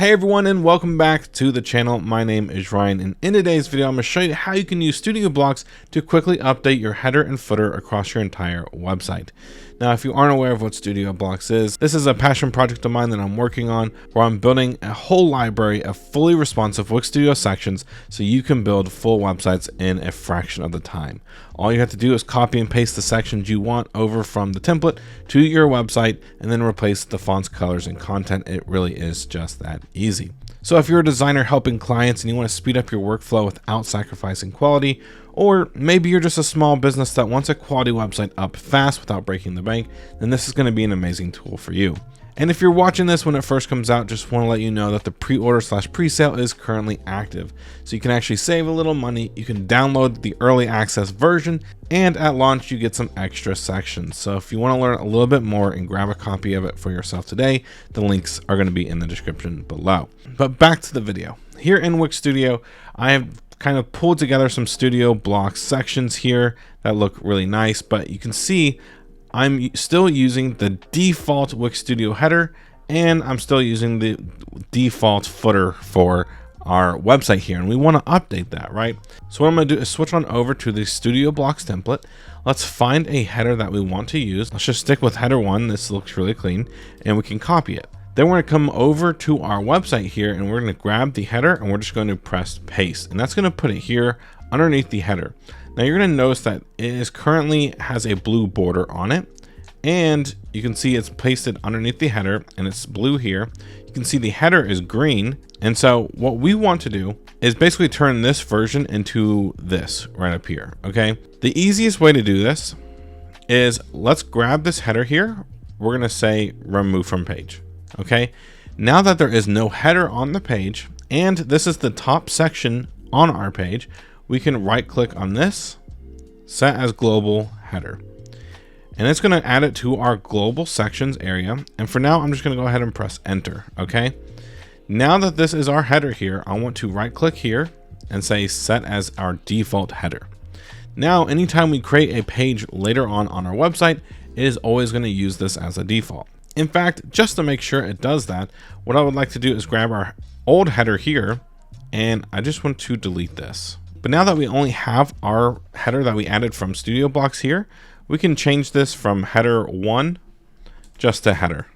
Hey everyone, and welcome back to the channel. My name is Ryan, and in today's video I'm going to show you how you can use Studio Blocks to quickly update your header and footer across your entire website. Now, if you aren't aware of what Studio Blocks is, this is a passion project of mine that I'm working on where I'm building a whole library of fully responsive Wix Studio sections so you can build full websites in a fraction of the time. All you have to do is copy and paste the sections you want over from the template to your website and then replace the fonts, colors, and content. It really is just that easy. So if you're a designer helping clients and you want to speed up your workflow without sacrificing quality, or maybe you're just a small business that wants a quality website up fast without breaking the bank, then this is going to be an amazing tool for you. And if you're watching this when it first comes out, just want to let you know that the pre-order/pre-sale is currently active. So you can actually save a little money. You can download the early access version, and at launch you get some extra sections. So if you want to learn a little bit more and grab a copy of it for yourself today, the links are going to be in the description below. But back to the video. Here in Wix Studio, I have kind of pulled together some Studio Blocks sections here that look really nice, but you can see I'm still using the default Wix Studio header, and I'm still using the default footer for our website here, and we want to update that, right? So what I'm going to do is switch on over to the Studio Blocks template. Let's find a header that we want to use. Let's just stick with header 1. This looks really clean, and we can copy it. Then we're going to come over to our website here, and we're going to grab the header, and we're just going to press paste, and that's going to put it here underneath the header. Now you're going to notice that it is currently has a blue border on it, and you can see it's pasted underneath the header, and it's blue here. You can see the header is green, and so what we want to do is basically turn this version into this right up here. Okay, the easiest way to do this is let's grab this header here. We're going to say remove from page. Okay, now that there is no header on the page, and this is the top section on our page, we can right click on this, set as global header, and it's going to add it to our global sections area. And for now, I'm just going to go ahead and press enter. Okay, now that this is our header here, I want to right click here and say set as our default header. Now, anytime we create a page later on our website, it is always going to use this as a default. In fact, just to make sure it does that, what I would like to do is grab our old header here, and I just want to delete this. But now that we only have our header that we added from Studio Blocks here, we can change this from header 1 just to header,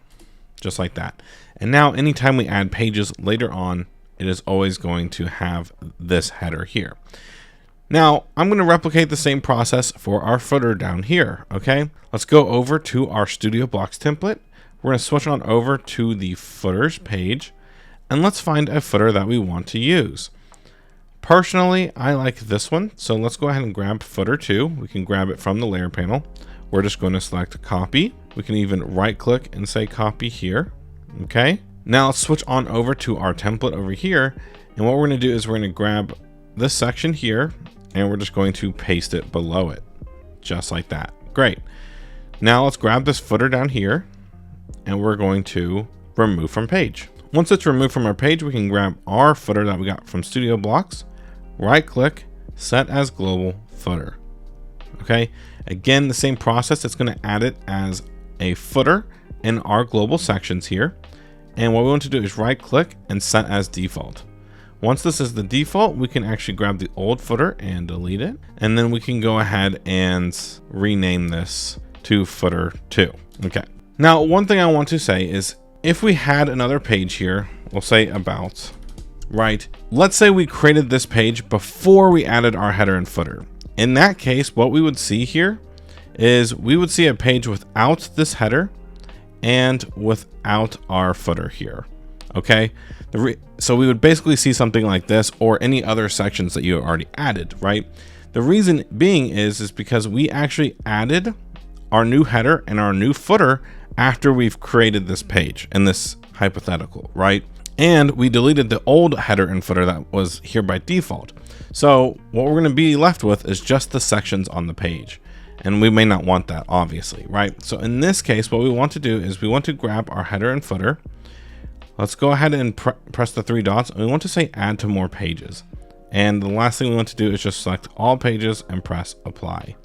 just like that. And now anytime we add pages later on, it is always going to have this header here. Now I'm going to replicate the same process for our footer down here. Okay, let's go over to our Studio Blocks template. We're going to switch on over to the footers page, and let's find a footer that we want to use. Personally, I like this one, so let's go ahead and grab footer 2. We can grab it from the layer panel. We're just going to select copy. We can even right click and say copy here. Okay, now let's switch on over to our template over here, and what we're going to do is we're going to grab this section here, and we're just going to paste it below it, just like that. Great. Now let's grab this footer down here, and we're going to remove from page. Once it's removed from our page, we can grab our footer that we got from Studio Blocks, right click, set as global footer. Okay, again, the same process. It's going to add it as a footer in our global sections here. And what we want to do is right click and set as default. Once this is the default, we can actually grab the old footer and delete it. And then we can go ahead and rename this to footer 2. Okay. Now, one thing I want to say is if we had another page here, we'll say about, right? Let's say we created this page before we added our header and footer. In that case, what we would see here is we would see a page without this header and without our footer here. Okay, so we would basically see something like this or any other sections that you already added, right? The reason being is because we actually added our new header and our new footer after we've created this page in this hypothetical, right? And we deleted the old header and footer that was here by default. So what we're going to be left with is just the sections on the page. And we may not want that, obviously, right? So in this case, what we want to do is we want to grab our header and footer. Let's go ahead and press the 3 dots. And we want to say add to more pages. And the last thing we want to do is just select all pages and press apply.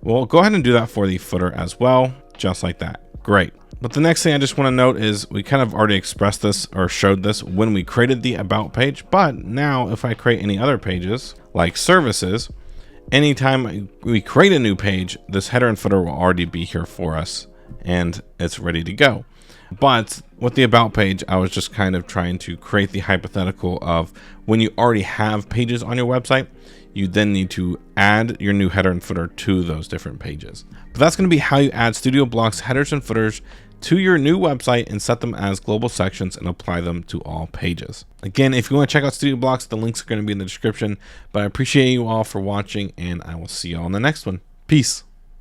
We'll go ahead and do that for the footer as well, just like that. Great. But the next thing I just want to note is we kind of already expressed this or showed this when we created the about page. But now if I create any other pages like services, anytime we create a new page, this header and footer will already be here for us and it's ready to go. But with the about page, I was just kind of trying to create the hypothetical of when you already have pages on your website, you then need to add your new header and footer to those different pages. But that's going to be how you add Studio Blocks headers and footers to your new website and set them as global sections and apply them to all pages. Again, if you want to check out Studio Blocks, the links are going to be in the description. But I appreciate you all for watching, and I will see you all in the next one. Peace.